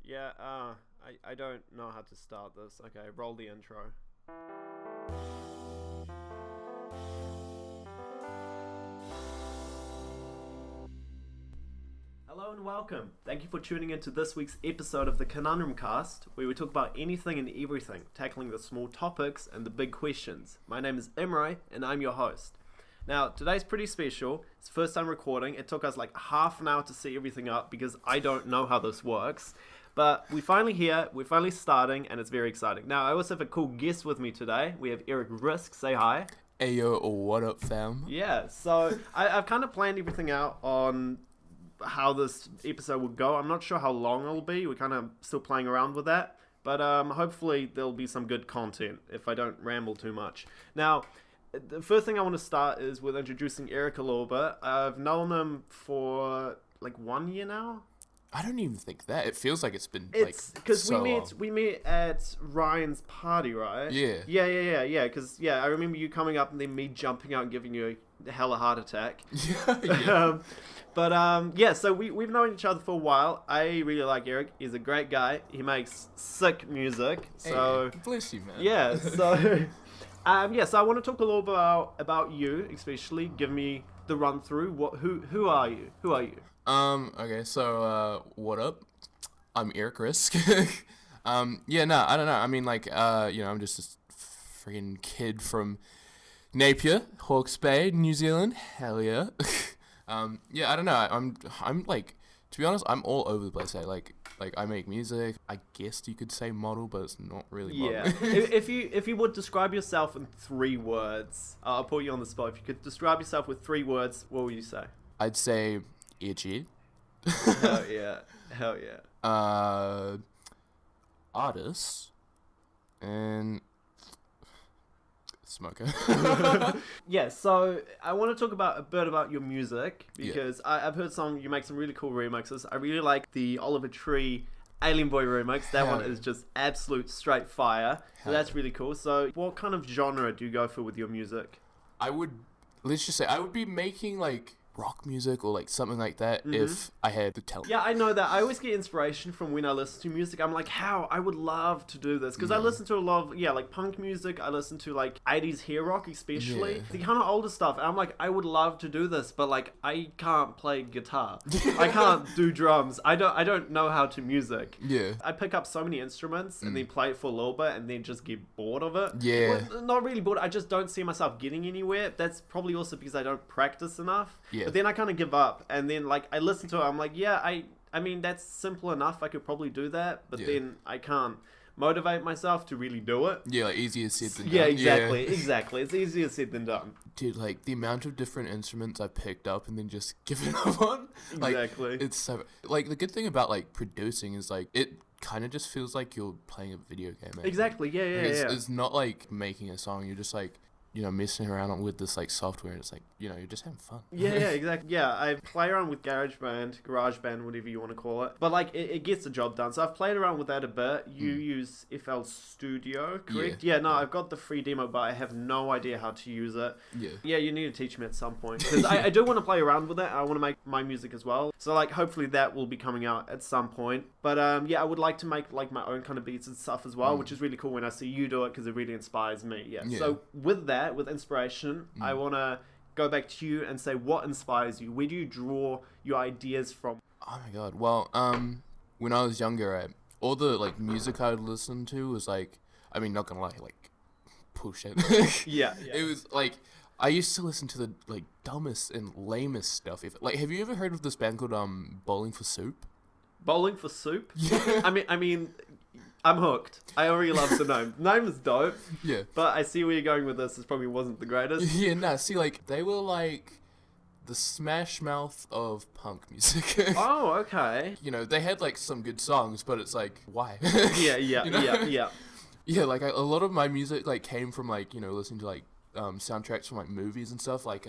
Yeah, I don't know how to start this. Okay, roll the intro. Hello and welcome. Thank you for tuning in to this week's episode of the Conundrum cast, where we talk about anything and everything, tackling the small topics and the big questions. My name is Imre, and I'm your host. Now, today's pretty special. It's first time recording. It took us like half an hour to set everything up because I don't know how this works. But we're finally here, we're finally starting, and it's very exciting. Now, I also have a cool guest with me today. We have Eric Risk. Say hi. Hey yo, what up fam? Yeah, so I've kind of planned everything out on how this episode will go. I'm not sure how long it'll be. We're kind of still playing around with that. But hopefully there'll be some good content if I don't ramble too much. Now, the first thing I want to start is with introducing Eric a little bit. I've known him for like 1 year now. I don't even think that. It feels like it's been because so we met at Ryan's party, right? Yeah. Yeah. Because I remember you coming up and then me jumping out and giving you a hella heart attack. Yeah. So we've known each other for a while. I really like Eric. He's a great guy. He makes sick music. So hey, bless you, man. Yeah. So so I want to talk a little bit about you, especially. Give me the run through. Who are you? Who are you? Okay, so, what up? I'm Eric Risk. I don't know. I mean, I'm just a freaking kid from Napier, Hawke's Bay, New Zealand. Hell yeah. I don't know. I'm like, to be honest, I'm all over the place. I make music. I guess you could say model, but it's not really model. Yeah. if you would describe yourself in 3 words, I'll put you on the spot. If you could describe yourself with 3 words, what would you say? I'd say itchy. Hell yeah. Artist and smoker. Yeah, so I want to talk a bit about your music because I've heard you make some really cool remixes. I really like the Oliver Tree Alien Boy remix. That one is just absolute straight fire. So that's really cool. So what kind of genre do you go for with your music? Let's just say I would be making like rock music or like something like that if I had the talent. Yeah, I know that. I always get inspiration from when I listen to music. I'm like, I would love to do this because I listen to a lot of like punk music. I listen to like 80s hair rock, especially the kind of older stuff. And I'm like, I would love to do this, but like I can't play guitar. I can't do drums. I don't know how to music. Yeah. I pick up so many instruments and then play it for a little bit and then just get bored of it. Yeah. Well, not really bored. I just don't see myself getting anywhere. That's probably also because I don't practice enough. Yeah. But then I kind of give up, and then like I listen to it, I'm like, I mean that's simple enough. I could probably do that, but then I can't motivate myself to really do it. Yeah, like easier said than done. Yeah, exactly. It's easier said than done. Dude, like the amount of different instruments I picked up and then just given up on. Like, exactly. It's so like the good thing about like producing is like it kind of just feels like you're playing a video game. Exactly. Yeah. It's not like making a song. You're just like, messing around with this like software, and it's like, you're just having fun. Yeah, exactly. Yeah, I play around with GarageBand, whatever you want to call it. But like, it gets the job done. So I've played around with that a bit. You use FL Studio, correct? Yeah, no, I've got the free demo, but I have no idea how to use it. Yeah, you need to teach me at some point. Because I do want to play around with it. I want to make my music as well. So like, hopefully that will be coming out at some point. But I would like to make like my own kind of beats and stuff as well, which is really cool when I see you do it because it really inspires me. Yeah. So with that, with inspiration, I want to go back to you and say, what inspires you? Where do you draw your ideas from? Oh my god. Well, when I was younger, all the like music I would listen to was like, I mean, not gonna lie, like bullshit. Yeah. It was like I used to listen to the like dumbest and lamest stuff. Like, have you ever heard of this band called Bowling for Soup? Bowling for Soup? Yeah. I mean, I'm hooked. I already love the name. The name is dope. Yeah. But I see where you're going with this. This probably wasn't the greatest. Yeah, nah, see, like, they were like the Smash Mouth of punk music. Oh, okay. They had like some good songs, but it's like, why? Yeah. Yeah, like a lot of my music like came from like, listening to like soundtracks from like movies and stuff. Like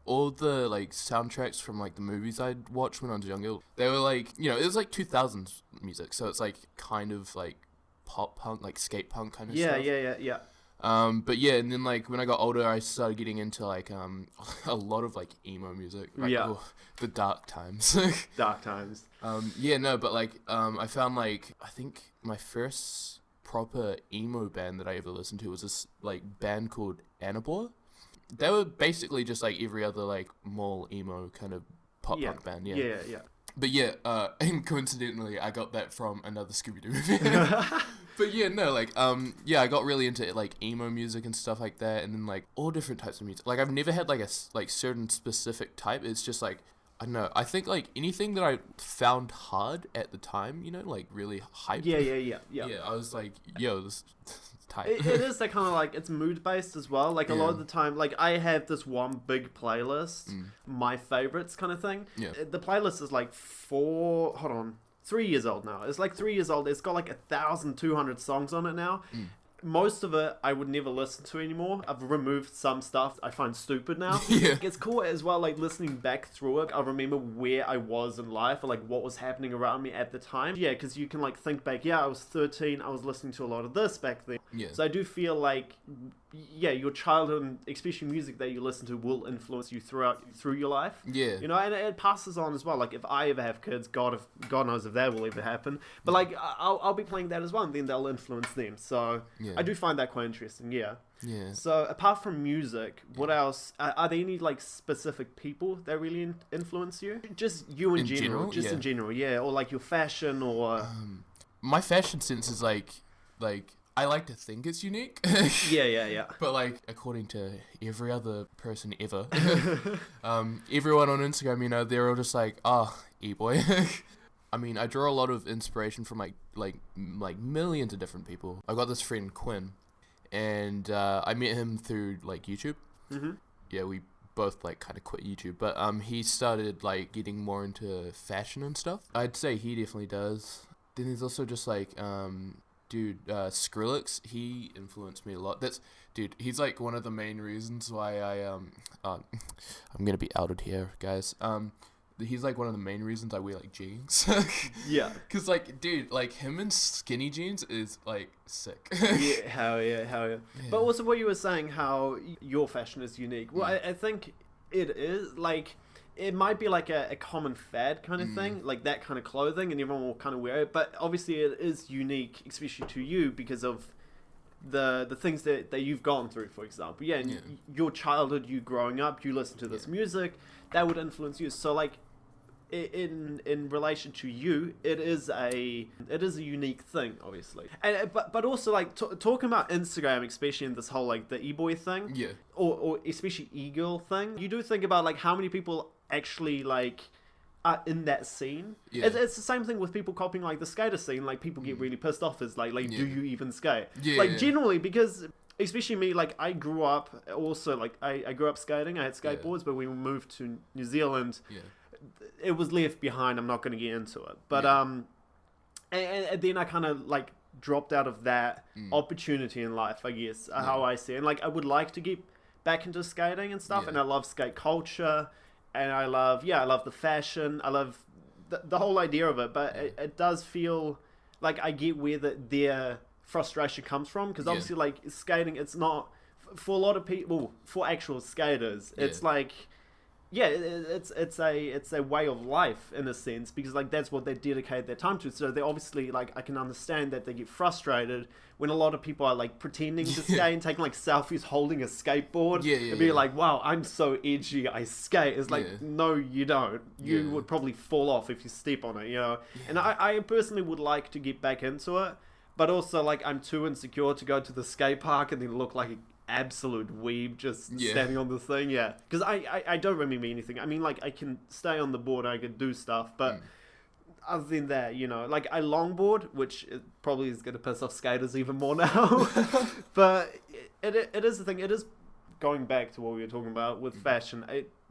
all the like soundtracks from like the movies I'd watched when I was younger, they were like, it was like 2000s music, so it's like kind of like pop punk, like skate punk kind of stuff. Yeah. But yeah, and then like when I got older, I started getting into like a lot of like emo music. Like, the dark times. Dark times. Yeah, no, but like, I found like, I think my first proper emo band that I ever listened to was this like band called Anabor. They were basically just like every other like mall emo kind of pop punk band, yeah. Yeah, yeah. But yeah, and coincidentally, I got that from another Scooby-Doo movie. But yeah, no, like, yeah, I got really into like emo music and stuff like that, and then like all different types of music. Like, I've never had like a like certain specific type. It's just like, I don't know. I think like anything that I found hard at the time, you know, like really hype. Yeah. Yeah, I was like, yo, this type. It is that kind of like, it's mood based as well. Like a lot of the time, like I have this one big playlist, my favorites kind of thing. Yeah. The playlist is like 3 years old now. It's like 3 years old. It's got like 1,200 songs on it now. Most of it I would never listen to anymore. I've removed some stuff I find stupid now. Yeah. It's cool as well, like listening back through it. I remember where I was in life or like what was happening around me at the time. Yeah, because you can like think back, I was 13, I was listening to a lot of this back then. Yeah. So I do feel like, your childhood, and especially music that you listen to, will influence you through your life. Yeah. You know, and it passes on as well. Like if I ever have kids, God knows if that will ever happen. But like I'll be playing that as well, and then they'll influence them. So I do find that quite interesting. Yeah. Yeah. So apart from music, what else? Are there any like specific people that really influence you? Just you in general. Just in general, yeah. Or like your fashion, or my fashion sense is like I like to think it's unique. Yeah. But like, according to every other person ever, everyone on Instagram, you know, they're all just like, e-boy. I mean, I draw a lot of inspiration from like millions of different people. I got this friend Quinn, and I met him through like YouTube. Mm-hmm. Yeah, we both like kind of quit YouTube, but he started like getting more into fashion and stuff. I'd say he definitely does. Then there's also just like Skrillex, he influenced me a lot. He's like one of the main reasons why I'm gonna be outed here, guys. He's like one of the main reasons I wear like jeans. Yeah. Cause like, dude, like him in skinny jeans is like sick. Yeah, hell yeah. But also what you were saying, how your fashion is unique. Well, I think it is like, it might be like a common fad kind of thing, like that kind of clothing, and everyone will kind of wear it. But obviously it is unique, especially to you, because of the things that you've gone through, for example. Yeah, and your childhood, you growing up, you listen to this music, that would influence you. So like, in relation to you, it is a unique thing, obviously. And but also like talking about Instagram, especially in this whole like the e-boy thing, or especially e-girl thing, you do think about like how many people actually like are in that scene. It's the same thing with people copying like the skater scene. Like people get really pissed off as like do you even skate? Generally, because especially me, like I grew up also, like I grew up skating. I had skateboards, but when we moved to New Zealand, it was left behind. I'm not going to get into it, but and then I kind of like dropped out of that opportunity in life, I guess, how I see it. And like I would like to get back into skating and stuff, and I love skate culture, and I love the fashion, I love the whole idea of it, but it does feel like I get where their frustration comes from, because obviously like skating, it's not for a lot of people, for actual skaters, it's like it's a way of life in a sense, because like that's what they dedicate their time to. So they obviously, like, I can understand that they get frustrated when a lot of people are like pretending to skate and taking like selfies holding a skateboard and being like, wow, I'm so edgy, I skate. It's like, no, you don't. You would probably fall off if you step on it, you know. And I personally would like to get back into it, but also like I'm too insecure to go to the skate park and then look like absolute weeb just standing on the thing, because I don't remember anything. I mean, like, I can stay on the board, I can do stuff, but other than that, you know, like, I longboard, which probably is going to piss off skaters even more now, but it is the thing. It is going back to what we were talking about with fashion.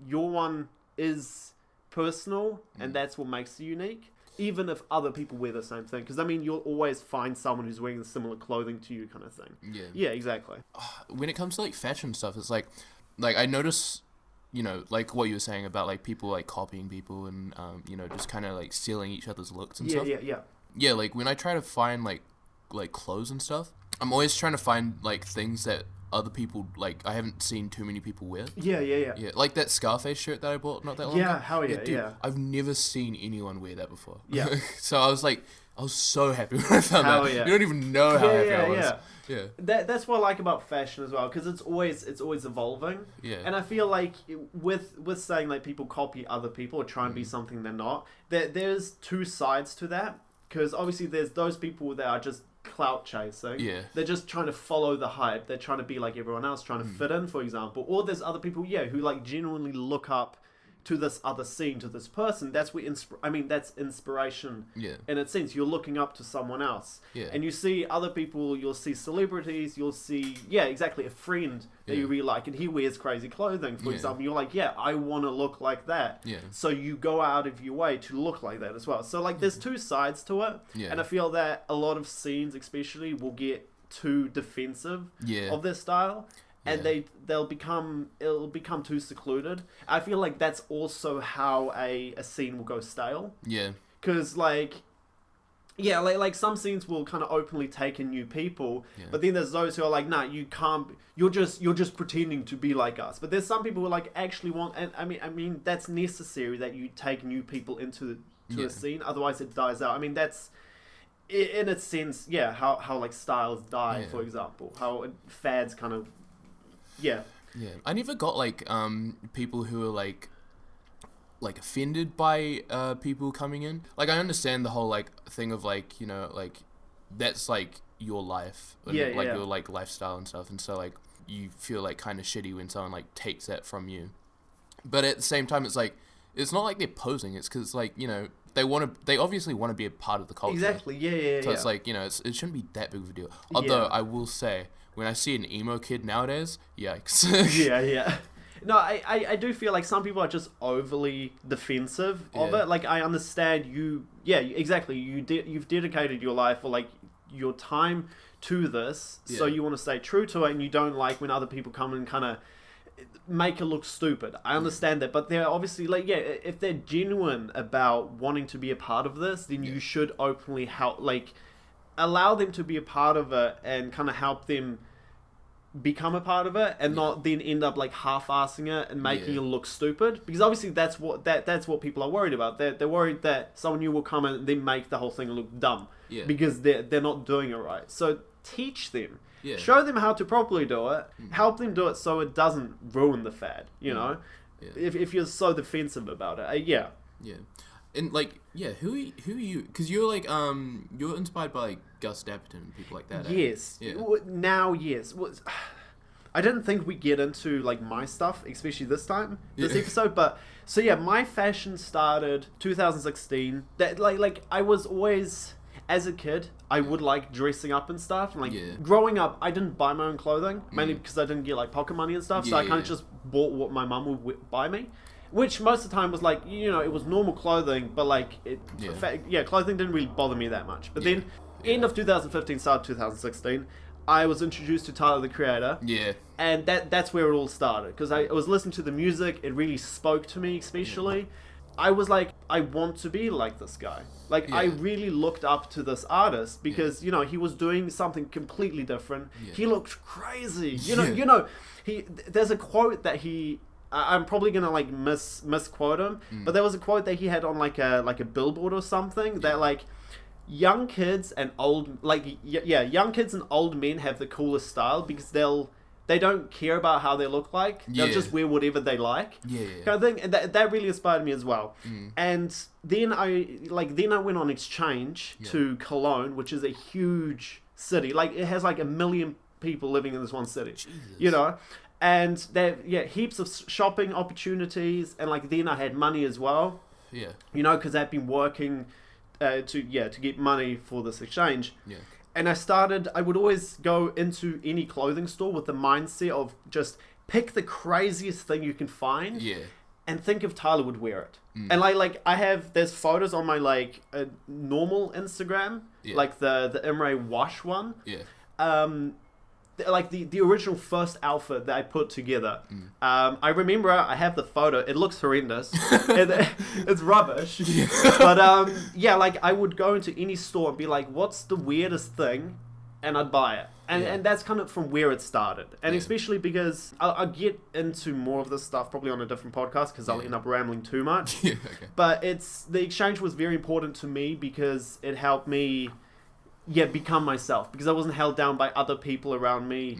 Your one is personal, and that's what makes it unique, even if other people wear the same thing. Because, I mean, you'll always find someone who's wearing similar clothing to you kind of thing. Yeah, exactly. When it comes to, like, fashion stuff, it's like I notice, you know, like what you were saying about, like, people, like, copying people and, you know, just kind of, like, stealing each other's looks and stuff. Yeah, like, when I try to find, like clothes and stuff, I'm always trying to find, like, things that other people, like, I haven't seen too many people wear. Yeah. Yeah, like that Scarface shirt that I bought not that long ago. Yeah, hell yeah, dude, yeah. I've never seen anyone wear that before. Yeah. So I was so happy when I found Hell that. yeah. You don't even know how happy I was. Yeah. That's what I like about fashion as well, because it's always evolving. Yeah. And I feel like with saying like people copy other people or try and be something they're not, there's two sides to that. Because obviously there's those people that are just clout chasing. Yeah. They're just trying to follow the hype. They're trying to be like everyone else, trying to fit in, for example. Or there's other people, who like genuinely look up to this other scene, to this person. That's where that's inspiration. Yeah. In a sense, you're looking up to someone else. Yeah. And you see other people, you'll see celebrities, you'll see, exactly, a friend that you really like, and he wears crazy clothing, for example. You're like, I want to look like that. Yeah. So you go out of your way to look like that as well. So like there's two sides to it. Yeah. And I feel that a lot of scenes especially will get too defensive of their style. And it'll become too secluded. I feel like that's also how a scene will go stale. Yeah. Because like some scenes will kind of openly take in new people, but then there's those who are like, nah, you can't. You're just pretending to be like us. But there's some people who like actually want, and I mean that's necessary that you take new people into a scene. Otherwise, it dies out. I mean that's. In a sense, how like styles die, for example, how fads kind of. Yeah. I never got like people who are like offended by people coming in. Like I understand the whole like thing of like, like that's like your life and your like lifestyle and stuff, and so like you feel like kind of shitty when someone like takes that from you. But at the same time, it's like it's not like they're posing. It's because like they obviously want to be a part of the culture. Exactly. Yeah. So it's like it shouldn't be that big of a deal. Although I will say, when I see an emo kid nowadays, yikes. Yeah. No, I do feel like some people are just overly defensive of it. Like, I understand you... Yeah, exactly. You've dedicated your life or, like, your time to this, so you want to stay true to it, and you don't like when other people come and kind of make it look stupid. I understand that, but they're obviously, like, if they're genuine about wanting to be a part of this, then you should openly help, like... allow them to be a part of it and kind of help them become a part of it, and not then end up like half-assing it and making it look stupid, because obviously that's what people are worried about. They're worried that someone new will come in and then make the whole thing look dumb because they're not doing it right. So teach them, show them how to properly do it, help them do it so it doesn't ruin the fad, if you're so defensive about it. And like, who are you? Because you're like, you're inspired by like Gus Dapperton and people like that. Yes. Now, yes. I didn't think we'd get into like my stuff, especially this episode. But so my fashion started 2016. That like I was always, as a kid, I would like dressing up and stuff. And like growing up, I didn't buy my own clothing mainly because I didn't get like pocket money and stuff. So I kind of just bought what my mum would buy me. Which most of the time was like, it was normal clothing, but like, clothing didn't really bother me that much. But then, end of 2015, start 2016, I was introduced to Tyler, the Creator. Yeah. And that's where it all started. Because I was listening to the music, it really spoke to me, especially. I was like, I want to be like this guy. Like, I really looked up to this artist because, he was doing something completely different. He looked crazy. There's a quote that I'm probably gonna like misquote him, but there was a quote that he had on like a billboard or something that like young kids and old men have the coolest style because they don't care about how they look like. They'll just wear whatever they like. Kind of thing. And that really inspired me as well. And then I went on exchange to Cologne, which is a huge city. Like it has like 1 million people living in this one city. Jesus. And there, heaps of shopping opportunities, and like then I had money as well. Yeah. Because I'd been working to get money for this exchange. Yeah. And I would always go into any clothing store with the mindset of just pick the craziest thing you can find. Yeah. And think if Tyler would wear it. And there's photos on my like normal Instagram, like the Imre Wash one. Yeah. Like the original first outfit that I put together. I remember I have the photo. It looks horrendous. It's rubbish. But like I would go into any store and be like, what's the weirdest thing and I'd buy it. And that's kind of from where it started. And especially because I'll get into more of this stuff probably on a different podcast because I'll end up rambling too much. Okay. But the exchange was very important to me because it helped me, become myself. Because I wasn't held down by other people around me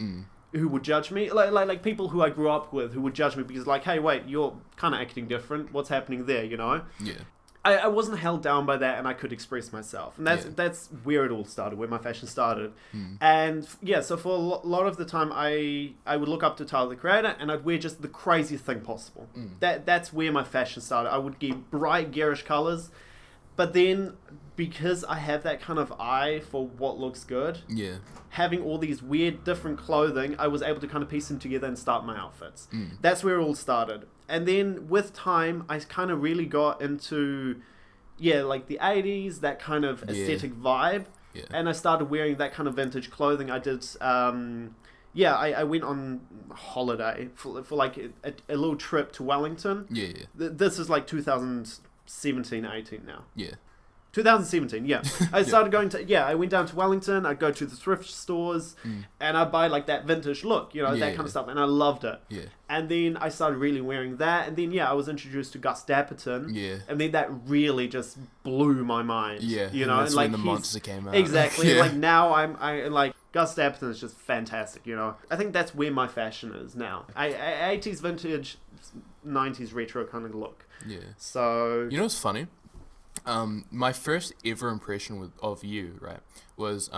who would judge me. Like people who I grew up with who would judge me because like, hey, wait, you're kind of acting different. What's happening there, you know? Yeah. I wasn't held down by that, and I could express myself, and that's where it all started, where my fashion started. And so for a lot of the time, I would look up to Tyler the Creator, and I'd wear just the craziest thing possible. That's where my fashion started. I would get bright, garish colors, but then because I have that kind of eye for what looks good, having all these weird, different clothing, I was able to kind of piece them together and start my outfits. That's where it all started. And then with time, I kind of really got into, like the 80s, that kind of aesthetic vibe. Yeah. And I started wearing that kind of vintage clothing. I did, I went on holiday for like a little trip to Wellington. This is like 2017, 18 now. 2017, I started going to, I went down to Wellington, I'd go to the thrift stores, and I'd buy like that vintage look, that kind of stuff, and I loved it. And then I started really wearing that, and then, I was introduced to Gus Dapperton, and then that really just blew my mind. You know, and that's like when the monster came out. Exactly, and like now I like, Gus Dapperton is just fantastic, I think that's where my fashion is now. 80s vintage, 90s retro kind of look. So... You know what's funny? My first ever impression of you, right, was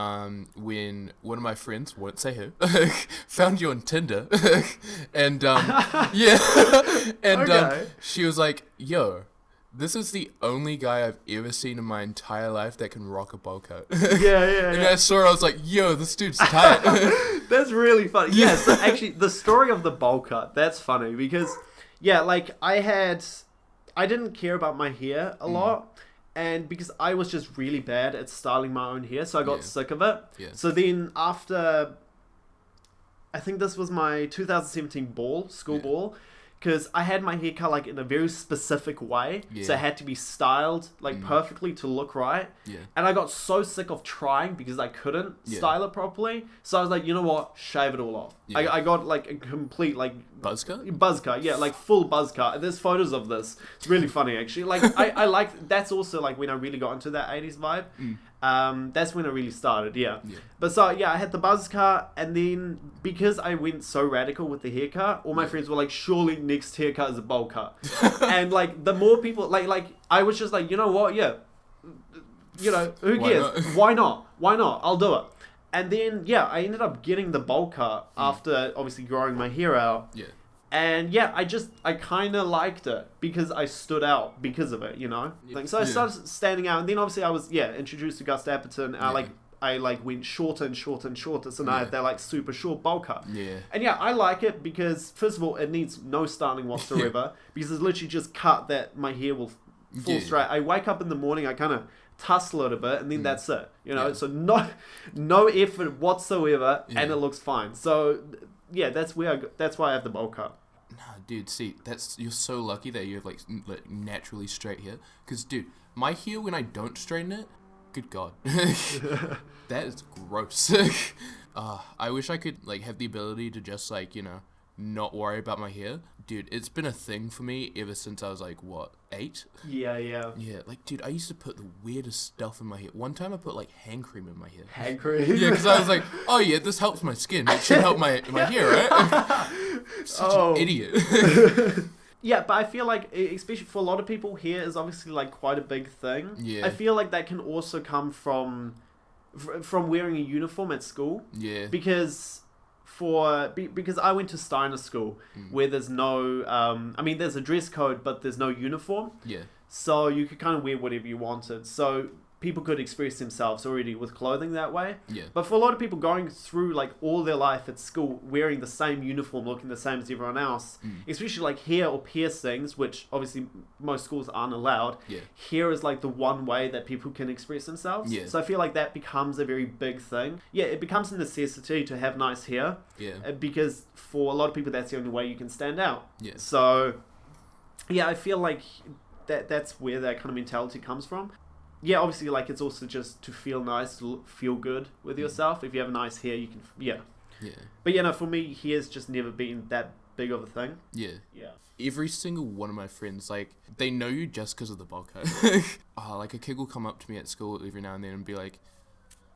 when one of my friends, won't say who, found you on Tinder, and she was like, "Yo, this is the only guy I've ever seen in my entire life that can rock a bowl cut." And I saw her, I was like, "Yo, this dude's tight." That's really funny. Yeah, so actually, the story of the bowl cut, that's funny because, like I didn't care about my hair a lot. And because I was just really bad at styling my own hair, so I got sick of it. So then after, I think this was my 2017 school ball, because I had my hair cut like in a very specific way, so it had to be styled like perfectly to look right. And I got so sick of trying because I couldn't style it properly. So I was like, you know what, shave it all off. I got like a complete like buzz cut, like full buzz cut. There's photos of this. It's really funny actually. Like I like, that's also like when I really got into that 80s vibe. That's when I really started, But so, I had the buzz cut, and then because I went so radical with the haircut, all my friends were like, surely next haircut is a bowl cut. And like, the more people, like, I was just like, you know what, who cares? Why not? I'll do it. And then, I ended up getting the bowl cut after obviously growing my hair out. And I kind of liked it because I stood out because of it, So I started standing out, and then obviously I was introduced to Gus Dapperton. I went shorter and shorter and shorter, so now I have that like super short bowl cut. And I like it because first of all it needs no styling whatsoever because it's literally just cut that my hair will fall straight. I wake up in the morning, I kind of tussle it a bit, and then that's it. So no effort whatsoever, and it looks fine. So that's why I have the bowl cut. Nah, dude, see, you're so lucky that you have like naturally straight hair. Cause, dude, my hair when I don't straighten it, good God, that is gross. I wish I could like have the ability to just like not worry about my hair. Dude, it's been a thing for me ever since I was like, what, 8? Yeah, like, dude, I used to put the weirdest stuff in my hair. One time I put like hand cream in my hair. Hand cream? Yeah, because I was like, oh yeah, this helps my skin. It should help my hair, right? Such an idiot. Yeah, but I feel like, especially for a lot of people, hair is obviously like quite a big thing. I feel like that can also come from wearing a uniform at school. Because I went to Steiner School where there's no, there's a dress code, but there's no uniform. So you could kind of wear whatever you wanted. So people could express themselves already with clothing that way. But for a lot of people going through like all their life at school wearing the same uniform, looking the same as everyone else, especially like hair or piercings, which obviously most schools aren't allowed. Hair is like the one way that people can express themselves. So I feel like that becomes a very big thing. It becomes a necessity to have nice hair. Because for a lot of people that's the only way you can stand out. So I feel like that's where that kind of mentality comes from. yeah, obviously, like, it's also just to feel nice, to feel good with yourself. If you have nice hair, you can, yeah. But, yeah, no, for me, hair's just never been that big of a thing. Yeah. Every single one of my friends, like, they know you just because of the bowl cut. Like, a kid will come up to me at school every now and then and be like,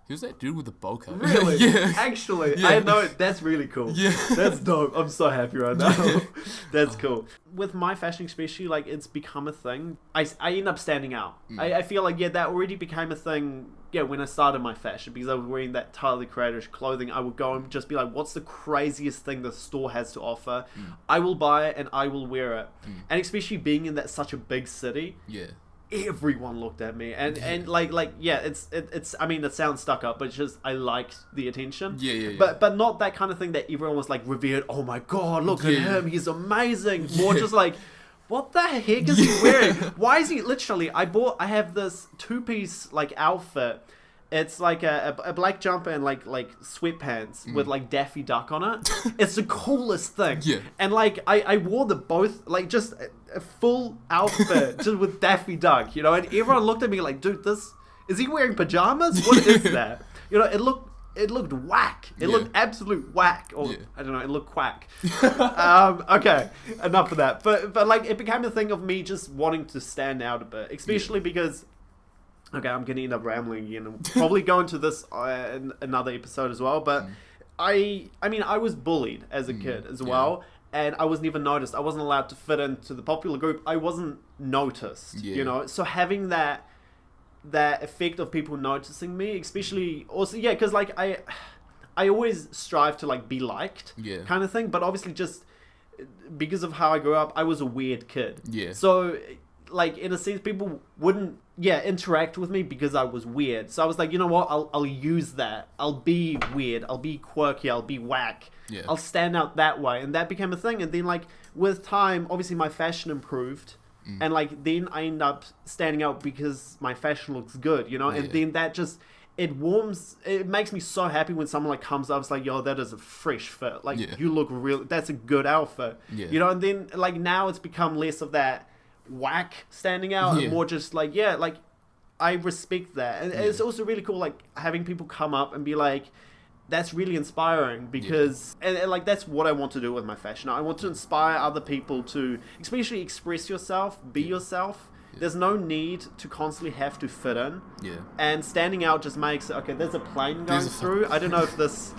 who's that dude with the bowl cut? Really? Yeah. Actually, I know, that's really cool. Yeah. That's dope. I'm so happy right now. That's cool. With my fashion especially, like, it's become a thing. I end up standing out. I feel like, yeah, that already became a thing, yeah, when I started my fashion, because I was wearing that Tyler the Creator clothing. I would go and just be like, what's the craziest thing the store has to offer? I will buy it and I will wear it. And especially being in that such a big city. Yeah. Everyone looked at me and like yeah, it's I mean, it sounds stuck up, but it's just I liked the attention. Yeah. But not that kind of thing that everyone was like revered. Oh my god, look at him, he's amazing. More just like, what the heck is he wearing? Why is he literally? I have this 2-piece like outfit. It's like a black jumper and like sweatpants with like Daffy Duck on it. It's the coolest thing. Yeah. And like I wore the both, like just a full outfit just with Daffy Duck, you know, and everyone looked at me like, dude, is he wearing pajamas? What is that? You know, it looked whack. It looked absolute whack. Or I don't know, it looked quack. Okay, enough of that. But like it became a thing of me just wanting to stand out a bit, especially because okay, I'm going to end up rambling again. I'm probably go into this in another episode as well. But I mean, I was bullied as a kid as well. And I wasn't even noticed. I wasn't allowed to fit into the popular group. I wasn't noticed, you know. So having that effect of people noticing me, especially also, yeah, because like I always strive to like be liked kind of thing. But obviously just because of how I grew up, I was a weird kid. Yeah. So like in a sense, people wouldn't interact with me because I was weird. So I was like, you know what, I'll use that. I'll be weird, I'll be quirky, I'll be whack. I'll stand out that way. And that became a thing. And then like with time, obviously my fashion improved. And like then I end up standing out because my fashion looks good, you know. And then that just it makes me so happy when someone like comes up, it's like, yo, that is a fresh fit, like you look real, that's a good outfit, you know. And then like now it's become less of that whack standing out and more just like, like I respect that. And it's also really cool like having people come up and be like, that's really inspiring, because and like that's what I want to do with my fashion. I want to inspire other people to especially express yourself, be yourself. There's no need to constantly have to fit in. And standing out just makes it, okay, there's a plane going through. I don't know if this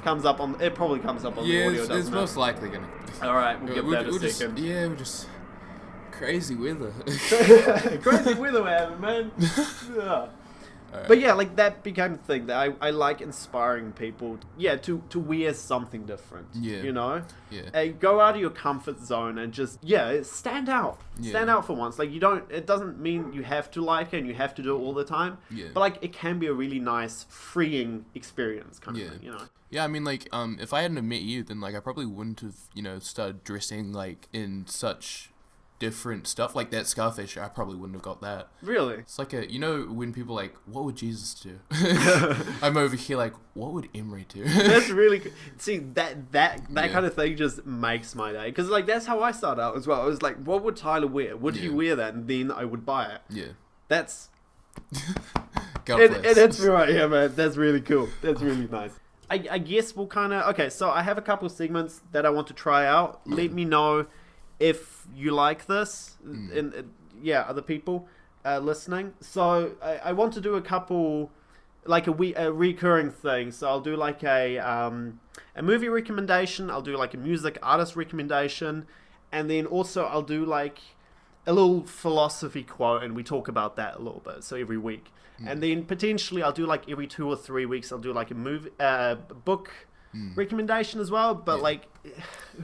comes up on, it probably comes up on the audio, doesn't it's most likely gonna. Alright, we'll give that a second. We're just crazy weather. Crazy weather we're having, man. But yeah, like that became a thing that I like inspiring people. To wear something different. You know. Go out of your comfort zone and just stand out. Stand out for once. Like you don't. It doesn't mean you have to like it and you have to do it all the time. But like it can be a really nice, freeing experience, kind of thing. You know. Yeah, I mean, like, if I hadn't have met you, then like I probably wouldn't have, started dressing like in such different stuff. Like that Scarface, I probably wouldn't have got that. Really? It's like when people like, what would Jesus do? I'm over here like, what would Emery do? That's really good. See, that kind of thing just makes my day, because like that's how I started out as well. I was like, what would Tyler wear? Would he wear that? And then I would buy it. That's that's right. Yeah, man, that's really cool. That's really nice. I guess we'll kind of okay, so I have a couple of segments that I want to try out. Let me know if you like this, and other people listening. So I want to do a couple, like a recurring thing. So I'll do like a movie recommendation. I'll do like a music artist recommendation, and then also I'll do like a little philosophy quote, and we talk about that a little bit. So every week, and then potentially I'll do like every 2 or 3 weeks I'll do like a movie book recommendation as well, but like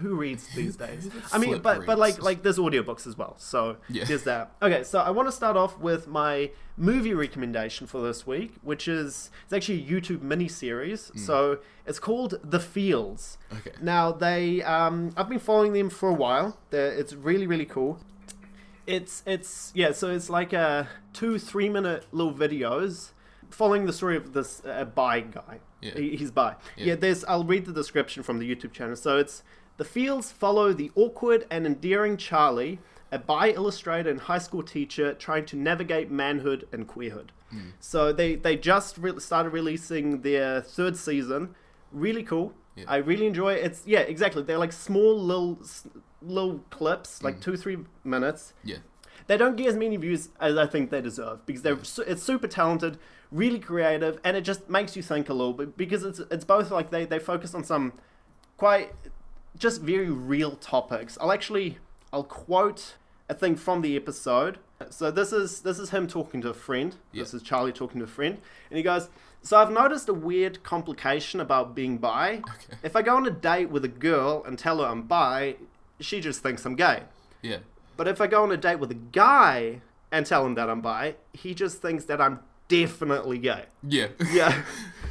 who reads these days? I mean, but like there's audiobooks as well, so there's that. Okay, so I want to start off with my movie recommendation for this week, which is, it's actually a YouTube mini series. So it's called The Fields. Okay. Now they I've been following them for a while. It's really, really cool. It's so it's like 2-3 minute little videos following the story of this bi guy. He's bi. I'll read the description from the YouTube channel. So it's, the fields follow the awkward and endearing Charlie, a bi illustrator and high school teacher trying to navigate manhood and queerhood. So they just started releasing their 3rd season. Really cool. Yeah. I really enjoy it. It's exactly. They're like small little clips, like 2-3 minutes. Yeah. They don't get as many views as I think they deserve because it's super talented, really creative, and it just makes you think a little bit because it's both like they focus on some quite just very real topics. I'll quote a thing from the episode. So this is him talking to a friend. Yeah. This is Charlie talking to a friend, and he goes, "So I've noticed a weird complication about being bi. Okay. If I go on a date with a girl and tell her I'm bi, she just thinks I'm gay. Yeah. But if I go on a date with a guy and tell him that I'm bi, he just thinks that I'm definitely gay." Yeah. Yeah.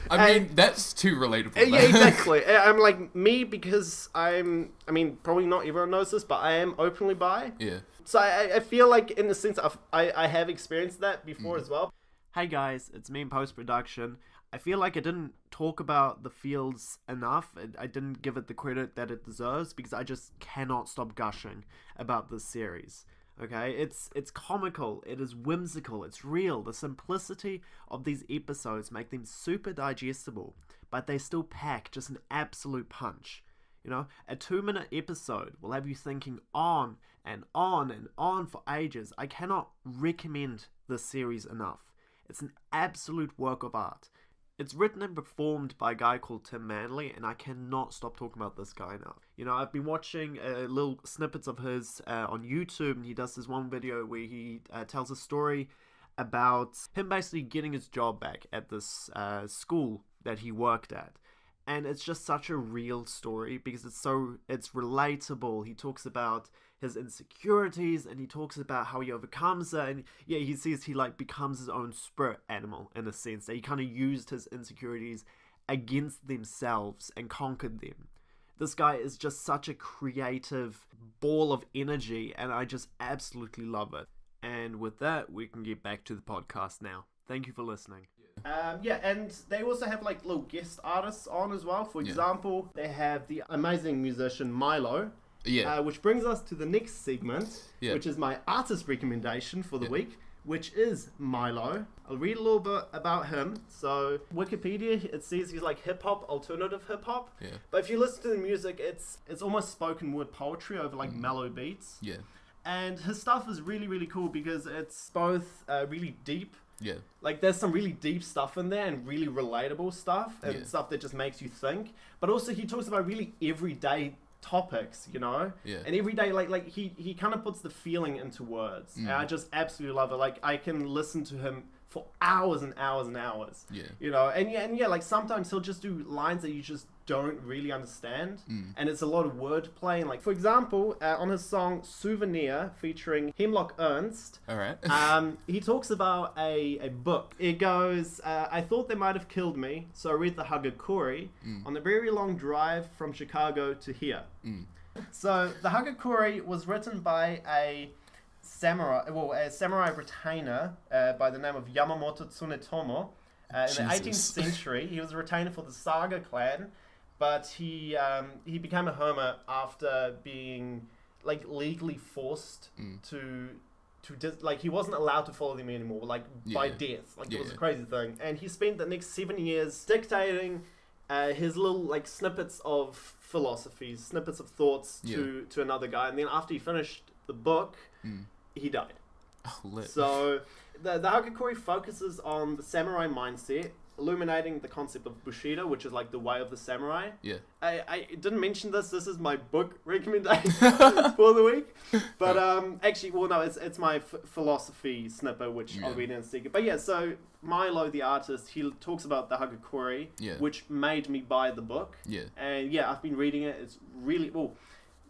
I mean, that's too relatable. Yeah, exactly. I'm like, me, because probably not everyone knows this, but I am openly bi. Yeah. So I feel like, in a sense, I have experienced that before as well. Hey guys, it's me in post-production. I feel like I didn't talk about the fields enough. I didn't give it the credit that it deserves because I just cannot stop gushing about this series. Okay, it's comical, it is whimsical, it's real. The simplicity of these episodes make them super digestible, but they still pack just an absolute punch. You know, a 2-minute episode will have you thinking on and on and on for ages. I cannot recommend this series enough. It's an absolute work of art. It's written and performed by a guy called Tim Manley, and I cannot stop talking about this guy now. You know, I've been watching little snippets of his on YouTube, and he does this one video where he tells a story about him basically getting his job back at this school that he worked at. And it's just such a real story because it's relatable. He talks about his insecurities and he talks about how he overcomes it. And yeah, he says he like becomes his own spirit animal in a sense, that he kind of used his insecurities against themselves and conquered them. This guy is just such a creative ball of energy, and I just absolutely love it. And with that, we can get back to the podcast now. Thank you for listening. And they also have like little guest artists on as well. For example, they have the amazing musician Milo. Which brings us to the next segment, which is my artist recommendation for the week, which is Milo. I'll read a little bit about him. So Wikipedia, it says he's like hip-hop, alternative hip-hop. Yeah. But if you listen to the music, it's almost spoken word poetry over like mellow beats. Yeah. And his stuff is really, really cool because it's both really deep. Yeah. Like there's some really deep stuff in there and really relatable stuff and stuff that just makes you think. But also he talks about really everyday topics, you know? Yeah. And every day, like he kind of puts the feeling into words. And I just absolutely love it. Like I can listen to him for hours and hours and hours. Yeah. You know, and like sometimes he'll just do lines that you just don't really understand. And it's a lot of wordplay. And like, for example, on his song Souvenir featuring Hemlock Ernst, all right. He talks about a book. It goes, I thought they might have killed me, so I read the Hagakure on a very long drive from Chicago to here. So the Hagakure was written by a samurai retainer by the name of Yamamoto Tsunetomo in the 18th century. He was a retainer for the Saga clan, but he became a hermit after being like legally forced to like he wasn't allowed to follow them anymore, like by death. Like it was a crazy thing, and he spent the next 7 years dictating his little like snippets of philosophies, snippets of thoughts to another guy, and then after he finished the book, he died. Oh, lit. So the Hagakure focuses on the samurai mindset, illuminating the concept of Bushido, which is like the way of the samurai. Yeah. I didn't mention this. This is my book recommendation for the week. But actually, well, no, it's my philosophy snippet, which I'll read in a second. But yeah, so Milo, the artist, he talks about the Hagakure, which made me buy the book. Yeah. And yeah, I've been reading it. It's really, well,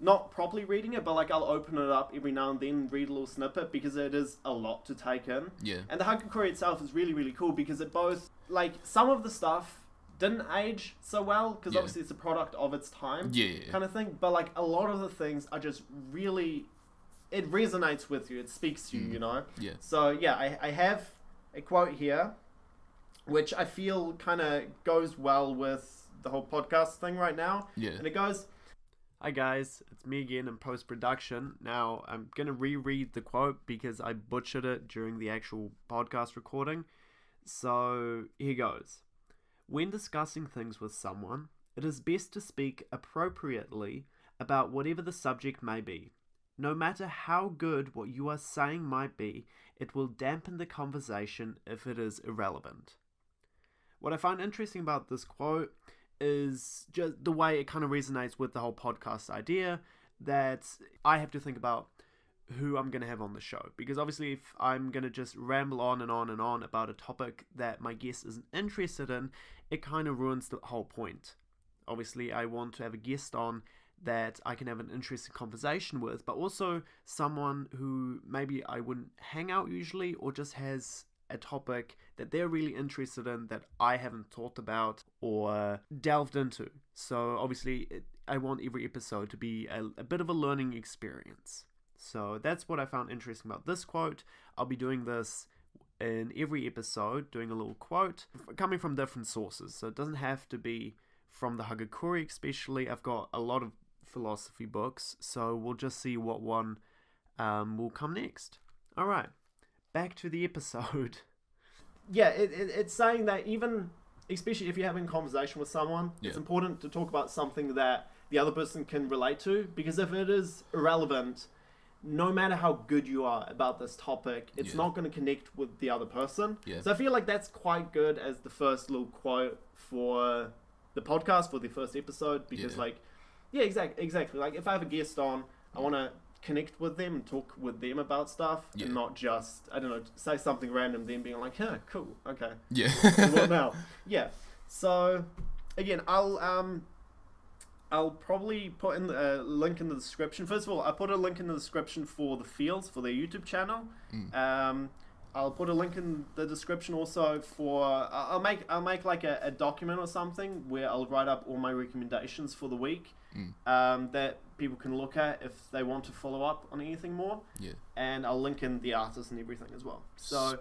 not properly reading it, but like I'll open it up every now and then and read a little snippet because it is a lot to take in. Yeah. And the Hagakure itself is really, really cool because it both, like, some of the stuff didn't age so well because obviously it's a product of its time kind of thing. But like a lot of the things are just really, it resonates with you. It speaks to you, you know? Yeah. So yeah, I have a quote here, which I feel kind of goes well with the whole podcast thing right now. Yeah. And it goes, Hi guys, it's me again in post-production. Now, I'm going to reread the quote because I butchered it during the actual podcast recording. So, here goes. When discussing things with someone, it is best to speak appropriately about whatever the subject may be. No matter how good what you are saying might be, it will dampen the conversation if it is irrelevant. What I find interesting about this quote is just the way it kind of resonates with the whole podcast idea that I have to think about who I'm going to have on the show. Because obviously if I'm going to just ramble on and on and on about a topic that my guest isn't interested in, it kind of ruins the whole point. Obviously I want to have a guest on that I can have an interesting conversation with, but also someone who maybe I wouldn't hang out usually, or just has a topic that they're really interested in that I haven't thought about or delved into. So obviously I want every episode to be a bit of a learning experience. So that's what I found interesting about this quote. I'll be doing this in every episode, doing a little quote coming from different sources. So it doesn't have to be from the Hagakure especially. I've got a lot of philosophy books, so we'll just see what one will come next. Alright, back to the episode. Yeah, it's saying that even, especially if you're having a conversation with someone, it's important to talk about something that the other person can relate to, because if it is irrelevant, no matter how good you are about this topic, it's not going to connect with the other person. So I feel like that's quite good as the first little quote for the podcast, for the first episode, because exactly. Like if I have a guest on, I want to connect with them and talk with them about stuff, and not just, I don't know, say something random, then being like, huh, cool, okay. Yeah. What now? Yeah. So, again, I'll probably put in a link in the description. First of all, I put a link in the description for the Fields, for their YouTube channel. I'll put a link in the description also for, I'll make like a document or something where I'll write up all my recommendations for the week, that people can look at if they want to follow up on anything more. And I'll link in the artists and everything as well. So,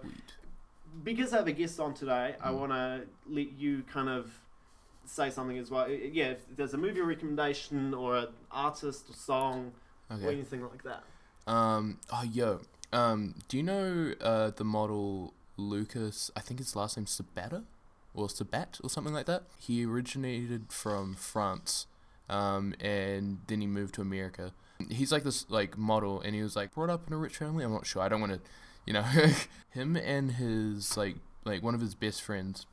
because I have a guest on today, I want to let you kind of say something as well. Yeah, if there's a movie recommendation or an artist or song or anything like that. Do you know the model Lucas, I think his last name's Sabata? Or Sabbat or something like that? He originated from France, and then he moved to America. He's like this like model, and he was like brought up in a rich family. I'm not sure. I don't want to, him and his like one of his best friends,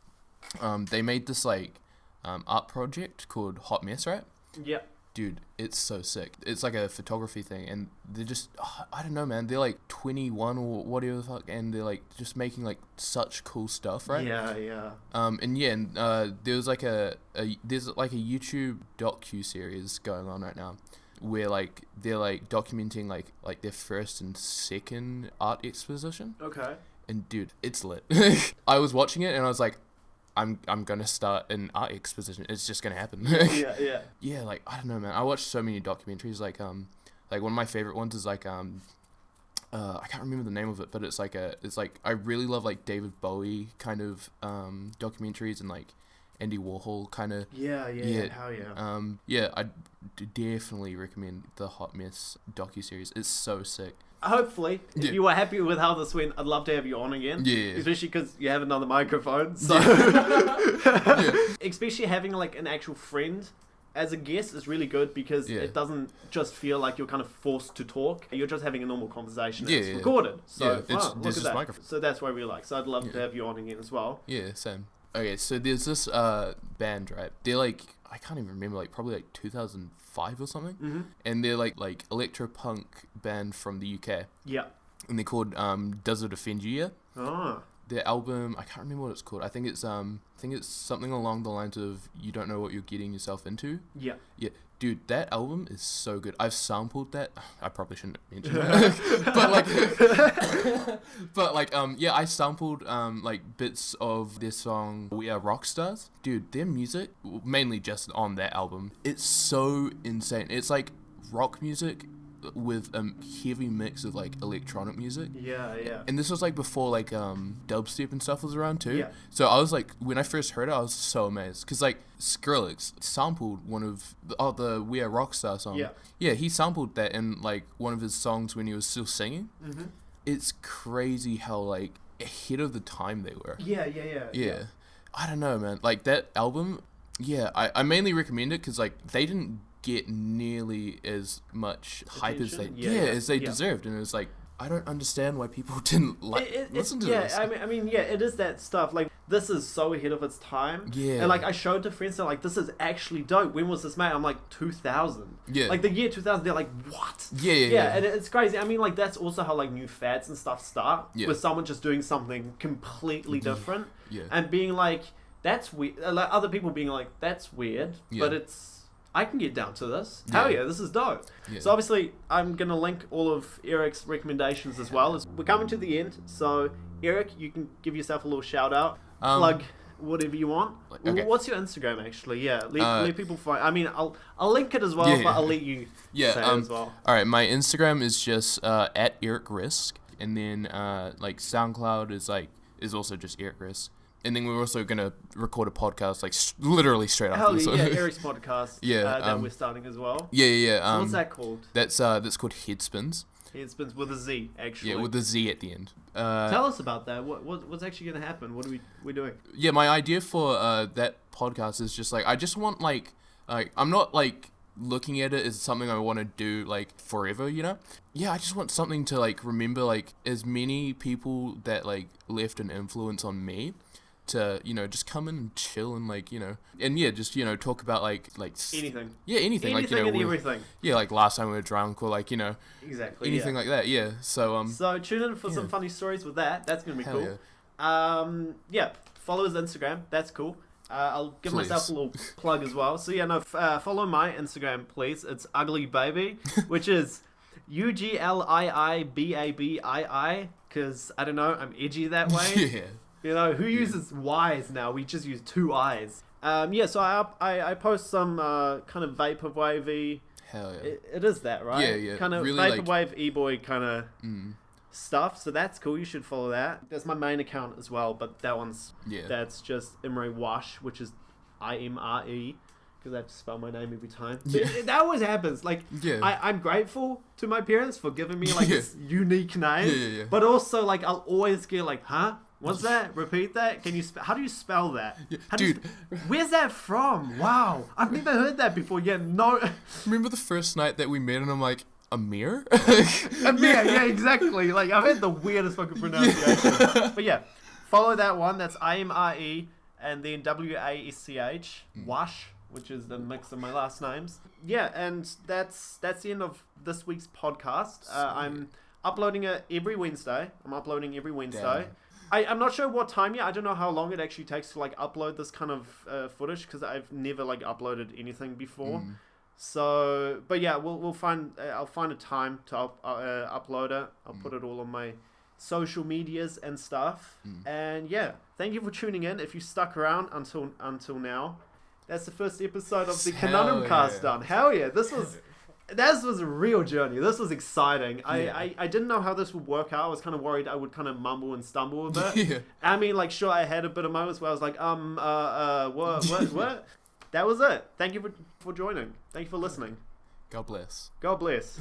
they made this art project called Hotmess, right? Yeah. Dude, it's so sick. It's like a photography thing, and they're just, I don't know, man. They're like 21 or whatever the fuck, and they're like just making like such cool stuff, right? Yeah. There's like a YouTube docu series going on right now, where like they're like documenting like their first and second art exposition. Okay. And dude, it's lit. I was watching it and I was like, I'm gonna start an art exposition. It's just gonna happen. Yeah, like I don't know, man. I watched so many documentaries. Like one of my favorite ones is I can't remember the name of it, but it's like I really love like David Bowie kind of documentaries, and like Andy Warhol kind of. Yeah. Hell yeah. I definitely recommend the Hot Mess docuseries. It's so sick. Hopefully, if you were happy with how this went, I'd love to have you on again. Yeah. Especially because you have another microphone. So, especially having like an actual friend as a guest is really good, because it doesn't just feel like you're kind of forced to talk. You're just having a normal conversation. It's recorded. So look at that. Microphone. So that's what we like. So I'd love to have you on again as well. Yeah, same. Okay, so there's this band, right? They're like, I can't even remember, like probably like 2005 or something. And they're like electro-punk band from the UK. Yeah. And they're called Does It Offend You Yet? Oh. Their album, I can't remember what it's called. I think it's something along the lines of You Don't Know What You're Getting Yourself Into. Yeah. Yeah. Dude, that album is so good. I've sampled that. I probably shouldn't mention that. I sampled like bits of their song We Are Rockstars. Dude, their music, mainly just on that album, it's so insane. It's like rock music with a heavy mix of like electronic music. Yeah. And this was like before like dubstep and stuff was around too. Yeah. So I was like, when I first heard it, I was so amazed because like Skrillex sampled one of the We Are Rockstar song. Yeah, he sampled that in like one of his songs when he was still singing. Mm-hmm. It's crazy how like ahead of the time they were. Yeah. I don't know, man. Like that album, I mainly recommend it because like they didn't get nearly as much hype as they deserved, and it was like, I don't understand why people didn't listen to this. I mean, it is that stuff. Like, this is so ahead of its time. Yeah. And, like, I showed to friends, they're like, this is actually dope. When was this made? I'm like, 2000. Yeah. Like, the year 2000, they're like, what? Yeah. And it's crazy. I mean, like, that's also how, like, new fads and stuff start. Yeah. With someone just doing something completely different. Yeah. And being like, that's weird. Like, other people being like, that's weird. Yeah. But it's... I can get down to this. Hell yeah, this is dope. Yeah. So obviously, I'm going to link all of Eric's recommendations as well. We're coming to the end, so Eric, you can give yourself a little shout out. Plug whatever you want. Okay. What's your Instagram, actually? Yeah, let people find... I mean, I'll link it as well, but I'll let you say it as well. All right, my Instagram is just at Eric Risk, and then like SoundCloud is also just Eric Risk. And then we're also going to record a podcast, like, literally straight after this. Yeah, Eric's podcast that we're starting as well. Yeah. So what's that called? That's called Headspinz. Headspinz with a Z, actually. Yeah, with the Z at the end. Tell us about that. What's actually going to happen? What are we doing? Yeah, my idea for that podcast is just, like, I just want, like I'm not, like, looking at it as something I want to do, like, forever, you know? Yeah, I just want something to, like, remember, like, as many people that, like, left an influence on me to, you know, just come in and chill and, like, you know, and just, you know, talk about like anything. Yeah, anything like, you know, and everything. Yeah, like last time we were drunk, or like, you know, exactly anything like that. Yeah. So so tune in for some funny stories with that. That's gonna be cool. Yeah. Follow his Instagram. That's cool. I'll give myself a little plug as well. So follow my Instagram, please. It's Ugliibabii, which is UGLIIBABII, because I don't know, I'm edgy that way. Yeah. You know, who uses Y's now? We just use 2 I's. So I post some kind of vaporwavy. Hell yeah. It is that, right? Yeah. Kind of really, vaporwave, like, e-boy kind of stuff. So that's cool. You should follow that. That's my main account as well, but that one's that's just Imre Wash, which is IMRE, because I have to spell my name every time. That always happens. Like, I'm grateful to my parents for giving me like this unique name, but also like I'll always get like, huh? What's that? Repeat that? Can you how do you spell that? Where's that from? Wow, I've never heard that before. Yeah, no. Remember the first night that we met, and I'm like, Amir? Amir, yeah, exactly. Like, I've had the weirdest fucking pronunciation. But yeah, follow that one. That's IMRE and then WASCH, Wash, which is the mix of my last names. Yeah, and that's the end of this week's podcast. I'm uploading it every Wednesday. Damn. I'm not sure what time yet. I don't know how long it actually takes to like upload this kind of footage, because I've never like uploaded anything before. So, but yeah, we'll find. I'll find a time to upload it. I'll put it all on my social medias and stuff. And yeah, thank you for tuning in. If you stuck around until now, that's the first episode of the Conundrum cast done. Hell yeah, this was a real journey. This was exciting. I didn't know how this would work out. I was kind of worried I would kind of mumble and stumble a bit. Yeah. I mean, like, sure, I had a bit of moments where I was like, what? That was it. Thank you for joining. Thank you for listening. God bless. God bless.